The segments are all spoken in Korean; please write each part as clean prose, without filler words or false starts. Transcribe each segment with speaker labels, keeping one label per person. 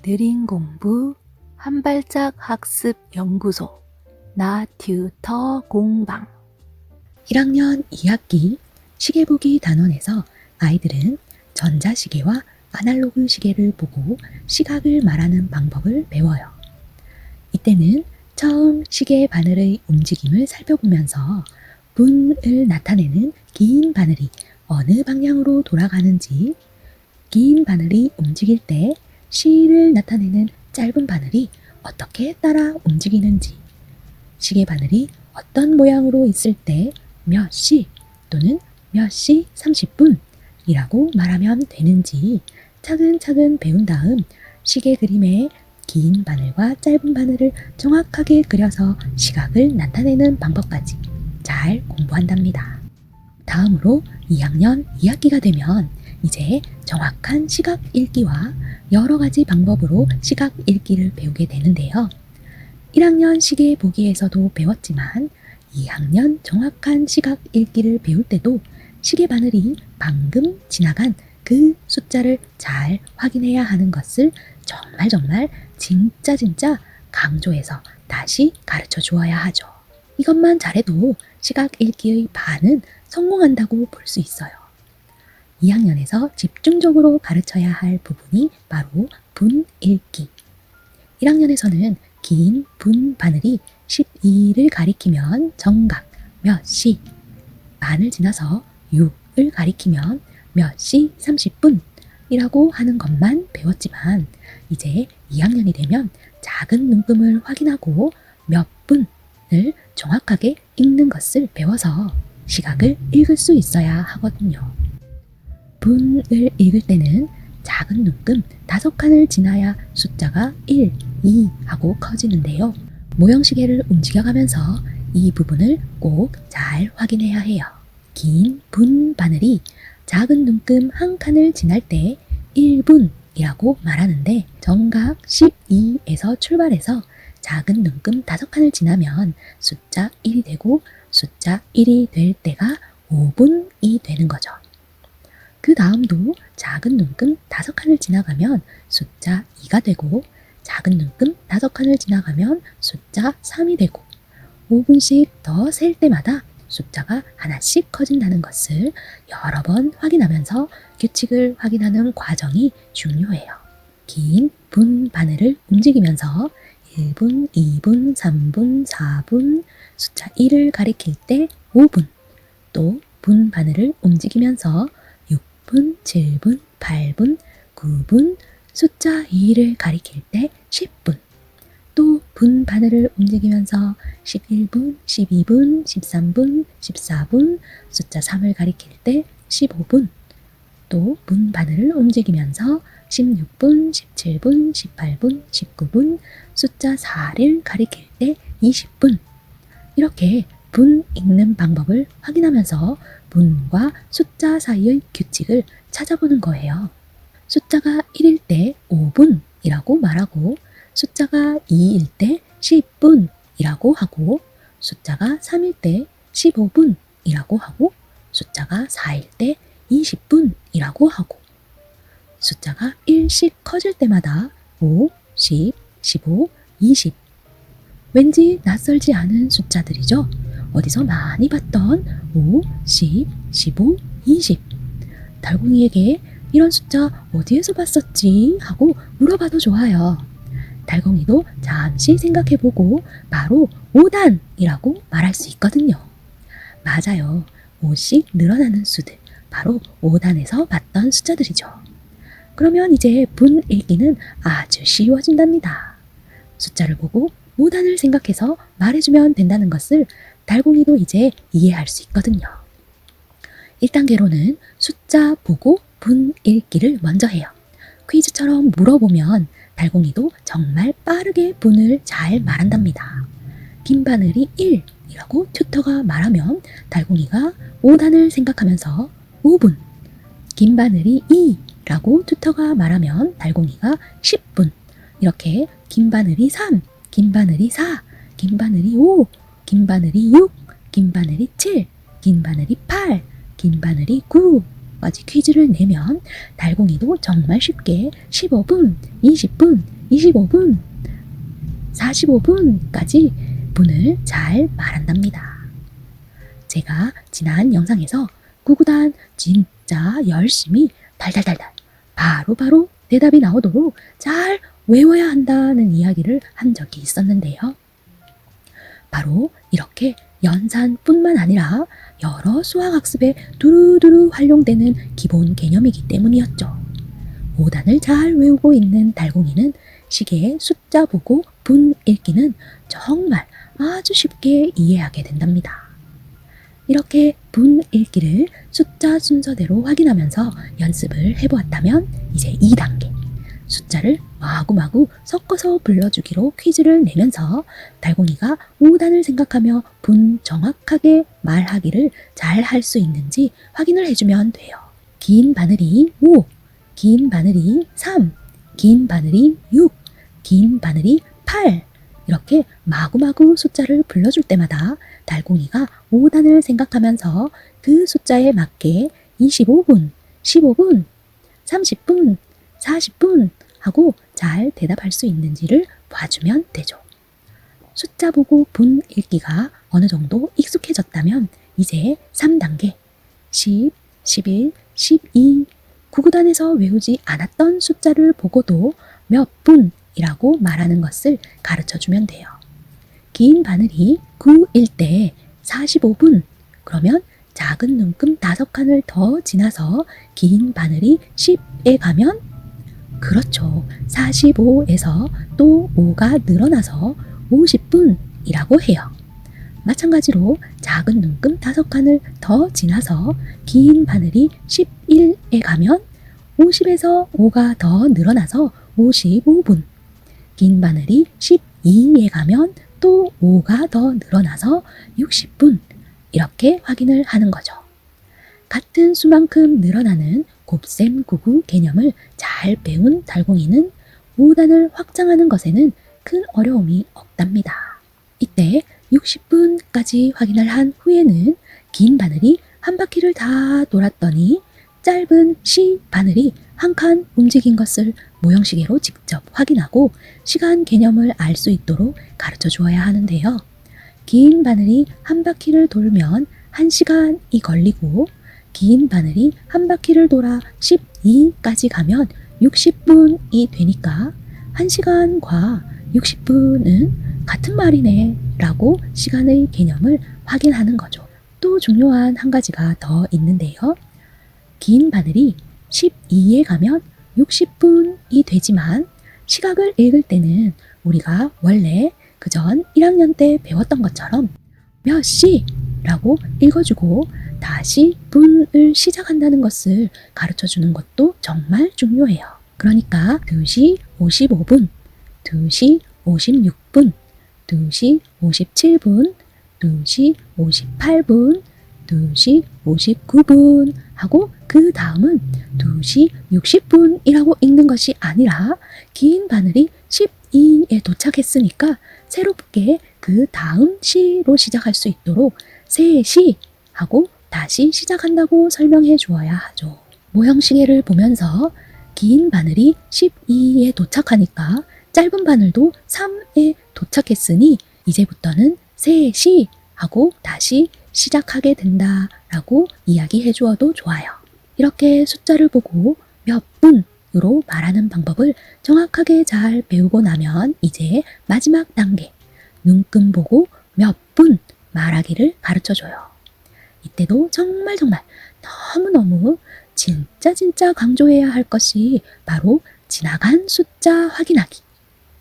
Speaker 1: 느린 공부 한발짝 학습 연구소 나 튜터 공방
Speaker 2: 1학년 2학기 시계보기 단원에서 아이들은 전자시계와 아날로그 시계를 보고 시각을 말하는 방법을 배워요. 이때는 처음 시계 바늘의 움직임을 살펴보면서 분을 나타내는 긴 바늘이 어느 방향으로 돌아가는지, 긴 바늘이 움직일 때 시를 나타내는 짧은 바늘이 어떻게 따라 움직이는지, 시계 바늘이 어떤 모양으로 있을 때 몇 시 또는 몇 시 30분이라고 말하면 되는지 차근차근 배운 다음 시계 그림에 긴 바늘과 짧은 바늘을 정확하게 그려서 시각을 나타내는 방법까지 잘 공부한답니다. 다음으로 2학년 2학기가 되면 이제 정확한 시각 읽기와 여러 가지 방법으로 시각 읽기를 배우게 되는데요. 1학년 시계 보기에서도 배웠지만 2학년 정확한 시각 읽기를 배울 때도 시계 바늘이 방금 지나간 그 숫자를 잘 확인해야 하는 것을 정말 진짜 강조해서 다시 가르쳐 주어야 하죠. 이것만 잘해도 시각 읽기의 반은 성공한다고 볼 수 있어요. 2학년에서 집중적으로 가르쳐야 할 부분이 바로 분 읽기. 1학년에서는 긴 분 바늘이 12를 가리키면 정각 몇 시, 반을 지나서 6을 가리키면 몇 시 30분이라고 하는 것만 배웠지만 이제 2학년이 되면 작은 눈금을 확인하고 몇 분을 정확하게 읽는 것을 배워서 시각을 읽을 수 있어야 하거든요. 분을 읽을 때는 작은 눈금 5칸을 지나야 숫자가 1, 2 하고 커지는데요. 모형시계를 움직여가면서 이 부분을 꼭 잘 확인해야 해요. 긴 분 바늘이 작은 눈금 1칸을 지날 때 1분이라고 말하는데 정각 12에서 출발해서 작은 눈금 5칸을 지나면 숫자 1이 되고 숫자 1이 될 때가 5분이 되는 거죠. 그 다음도 작은 눈금 5칸을 지나가면 숫자 2가 되고 작은 눈금 5칸을 지나가면 숫자 3이 되고 5분씩 더 셀 때마다 숫자가 하나씩 커진다는 것을 여러 번 확인하면서 규칙을 확인하는 과정이 중요해요. 긴 분 바늘을 움직이면서 1분, 2분, 3분, 4분, 숫자 1을 가리킬 때 5분, 또 분 바늘을 움직이면서 6분, 7분, 8분, 9분, 숫자 2를 가리킬 때 10분, 또 분 바늘을 움직이면서 11분, 12분, 13분, 14분, 숫자 3을 가리킬 때 15분, 또 분 바늘을 움직이면서 16분, 17분, 18분, 19분, 숫자 4를 가리킬 때 20분. 이렇게 분 읽는 방법을 확인하면서 분과 숫자 사이의 규칙을 찾아보는 거예요. 숫자가 1일 때 5분이라고 말하고 숫자가 2일 때 10분이라고 하고 숫자가 3일 때 15분이라고 하고 숫자가 4일 때 20분이라고 하고 숫자가 1씩 커질 때마다 5, 10, 15, 20 왠지 낯설지 않은 숫자들이죠. 어디서 많이 봤던 5, 10, 15, 20 달공이에게 이런 숫자 어디에서 봤었지? 하고 물어봐도 좋아요. 달공이도 잠시 생각해보고 바로 5단이라고 말할 수 있거든요. 맞아요. 5씩 늘어나는 수들, 바로 5단에서 봤던 숫자들이죠. 그러면 이제 분 읽기는 아주 쉬워진답니다. 숫자를 보고 5단을 생각해서 말해주면 된다는 것을 달공이도 이제 이해할 수 있거든요. 1단계로는 숫자 보고 분 읽기를 먼저 해요. 퀴즈처럼 물어보면 달공이도 정말 빠르게 분을 잘 말한답니다. 긴 바늘이 1이라고 튜터가 말하면 달공이가 5단을 생각하면서 5분, 긴 바늘이 2라고 튜터가 말하면 달공이가 10분, 이렇게 긴 바늘이 3, 긴 바늘이 4, 긴 바늘이 5, 긴 바늘이 6, 긴 바늘이 7, 긴 바늘이 8, 긴 바늘이 9까지 퀴즈를 내면 달공이도 정말 쉽게 15분, 20분 25분, 45분까지 분을 잘 말한답니다. 제가 지난 영상에서 구구단 진짜 열심히 달달달달 바로바로 대답이 나오도록 잘 외워야 한다는 이야기를 한 적이 있었는데요. 바로 이렇게 연산뿐만 아니라 여러 수학학습에 두루두루 활용되는 기본 개념이기 때문이었죠. 5단을 잘 외우고 있는 달공이는 시계의 숫자 보고 분 읽기는 정말 아주 쉽게 이해하게 된답니다. 이렇게 분 읽기를 숫자 순서대로 확인하면서 연습을 해보았다면 이제 2단계 숫자를 마구마구 섞어서 불러주기로 퀴즈를 내면서 달공이가 5단을 생각하며 분 정확하게 말하기를 잘 할 수 있는지 확인을 해주면 돼요. 긴 바늘이 5, 긴 바늘이 3, 긴 바늘이 6, 긴 바늘이 8 이렇게 마구마구 숫자를 불러줄 때마다 달공이가 5단을 생각하면서 그 숫자에 맞게 25분, 15분, 30분, 40분 하고 잘 대답할 수 있는지를 봐주면 되죠. 숫자 보고 분 읽기가 어느 정도 익숙해졌다면 이제 3단계 10, 11, 12 구구단에서 외우지 않았던 숫자를 보고도 몇 분이라고 말하는 것을 가르쳐주면 돼요. 긴 바늘이 9일 때 45분 그러면 작은 눈금 5칸을 더 지나서 긴 바늘이 10에 가면 그렇죠. 45에서 또 5가 늘어나서 50분이라고 해요. 마찬가지로 작은 눈금 5칸을 더 지나서 긴 바늘이 11에 가면 50에서 5가 더 늘어나서 55분. 긴 바늘이 12에 가면 또 5가 더 늘어나서 60분. 이렇게 확인을 하는 거죠. 같은 수만큼 늘어나는 곱셈 구구 개념을 잘 배운 달공이는 5단을 확장하는 것에는 큰 어려움이 없답니다. 이때 60분까지 확인을 한 후에는 긴 바늘이 한 바퀴를 다 돌았더니 짧은 C 바늘이 한 칸 움직인 것을 모형시계로 직접 확인하고 시간 개념을 알 수 있도록 가르쳐 주어야 하는데요. 긴 바늘이 한 바퀴를 돌면 1시간이 걸리고 긴 바늘이 한 바퀴를 돌아 12까지 가면 60분이 되니까 1시간과 60분은 같은 말이네 라고 시간의 개념을 확인하는 거죠. 또 중요한 한 가지가 더 있는데요. 긴 바늘이 12에 가면 60분이 되지만 시각을 읽을 때는 우리가 원래 그전 1학년 때 배웠던 것처럼 몇 시? 라고 읽어주고 다시 분을 시작한다는 것을 가르쳐주는 것도 정말 중요해요. 그러니까 2시 55분, 2시 56분, 2시 57분, 2시 58분, 2시 59분 하고 그 다음은 2시 60분이라고 읽는 것이 아니라 긴 바늘이 12에 도착했으니까 새롭게 그 다음 시로 시작할 수 있도록 3시 하고 다시 시작한다고 설명해 주어야 하죠. 모형시계를 보면서 긴 바늘이 12에 도착하니까 짧은 바늘도 3에 도착했으니 이제부터는 3시 하고 다시 시작하게 된다라고 이야기해 주어도 좋아요. 이렇게 숫자를 보고 몇 분으로 말하는 방법을 정확하게 잘 배우고 나면 이제 마지막 단계 눈금 보고 몇 분 말하기를 가르쳐줘요. 이때도 정말 너무너무 진짜 강조해야 할 것이 바로 지나간 숫자 확인하기.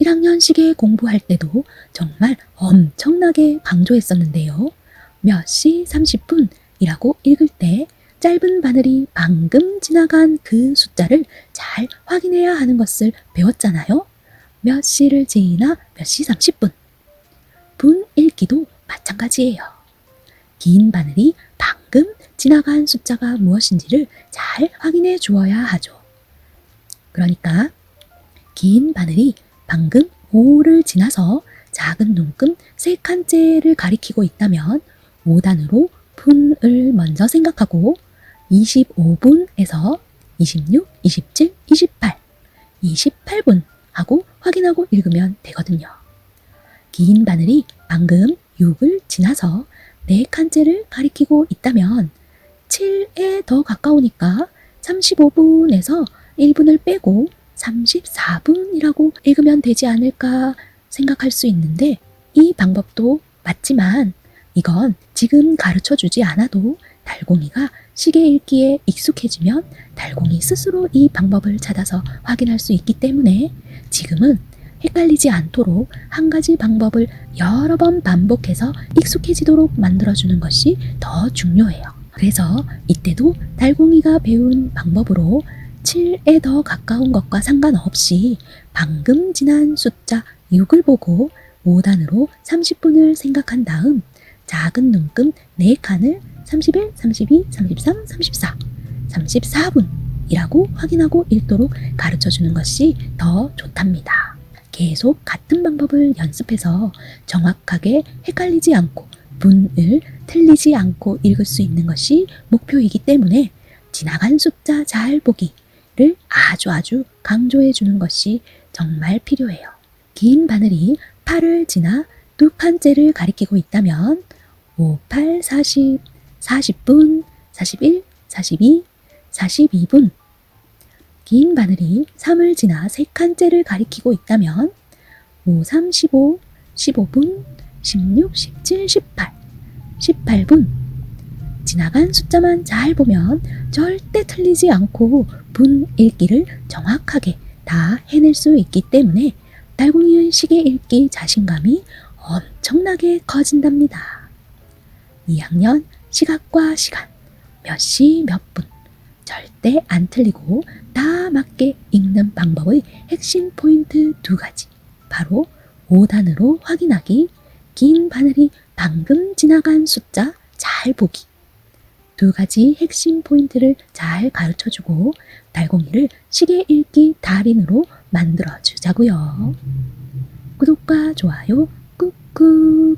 Speaker 2: 1학년 시계 공부할 때도 정말 엄청나게 강조했었는데요. 몇 시 30분이라고 읽을 때 짧은 바늘이 방금 지나간 그 숫자를 잘 확인해야 하는 것을 배웠잖아요. 몇 시를 지나 몇 시 30분. 분 읽기도 마찬가지예요. 긴 바늘이 방금 지나간 숫자가 무엇인지를 잘 확인해 주어야 하죠. 그러니까 긴 바늘이 방금 5를 지나서 작은 눈금 3칸째를 가리키고 있다면 5단으로 분을 먼저 생각하고 25분에서 26, 27, 28, 28분 하고 확인하고 읽으면 되거든요. 긴 바늘이 방금 6을 지나서 4칸째를 가리키고 있다면 7에 더 가까우니까 35분에서 1분을 빼고 34분이라고 읽으면 되지 않을까 생각할 수 있는데, 이 방법도 맞지만 이건 지금 가르쳐 주지 않아도 달공이가 시계 읽기에 익숙해지면 달공이 스스로 이 방법을 찾아서 확인할 수 있기 때문에 지금은 헷갈리지 않도록 한 가지 방법을 여러 번 반복해서 익숙해지도록 만들어주는 것이 더 중요해요. 그래서 이때도 달공이가 배운 방법으로 7에 더 가까운 것과 상관없이 방금 지난 숫자 6을 보고 5단으로 30분을 생각한 다음 작은 눈금 4칸을 31, 32, 33, 34, 34분이라고 확인하고 읽도록 가르쳐주는 것이 더 좋답니다. 계속 같은 방법을 연습해서 정확하게 헷갈리지 않고 분을 틀리지 않고 읽을 수 있는 것이 목표이기 때문에 지나간 숫자 잘 보기를 아주 강조해 주는 것이 정말 필요해요. 긴 바늘이 8을 지나 2칸째를 가리키고 있다면 5, 8, 40, 40분, 41, 42, 42분. 긴 바늘이 3을 지나 3칸째를 가리키고 있다면 5, 3, 15, 15분, 16, 17, 18, 18분. 지나간 숫자만 잘 보면 절대 틀리지 않고 분 읽기를 정확하게 다 해낼 수 있기 때문에 달공이의 시계 읽기 자신감이 엄청나게 커진답니다. 2학년 시각과 시간, 몇 시 몇 분, 절대 안 틀리고 다 맞게 읽는 방법의 핵심 포인트 2가지, 바로 5단으로 확인하기, 긴 바늘이 방금 지나간 숫자 잘 보기, 2가지 핵심 포인트를 잘 가르쳐주고 달공이를 시계 읽기 달인으로 만들어 주자고요. 구독과 좋아요 꾹꾹.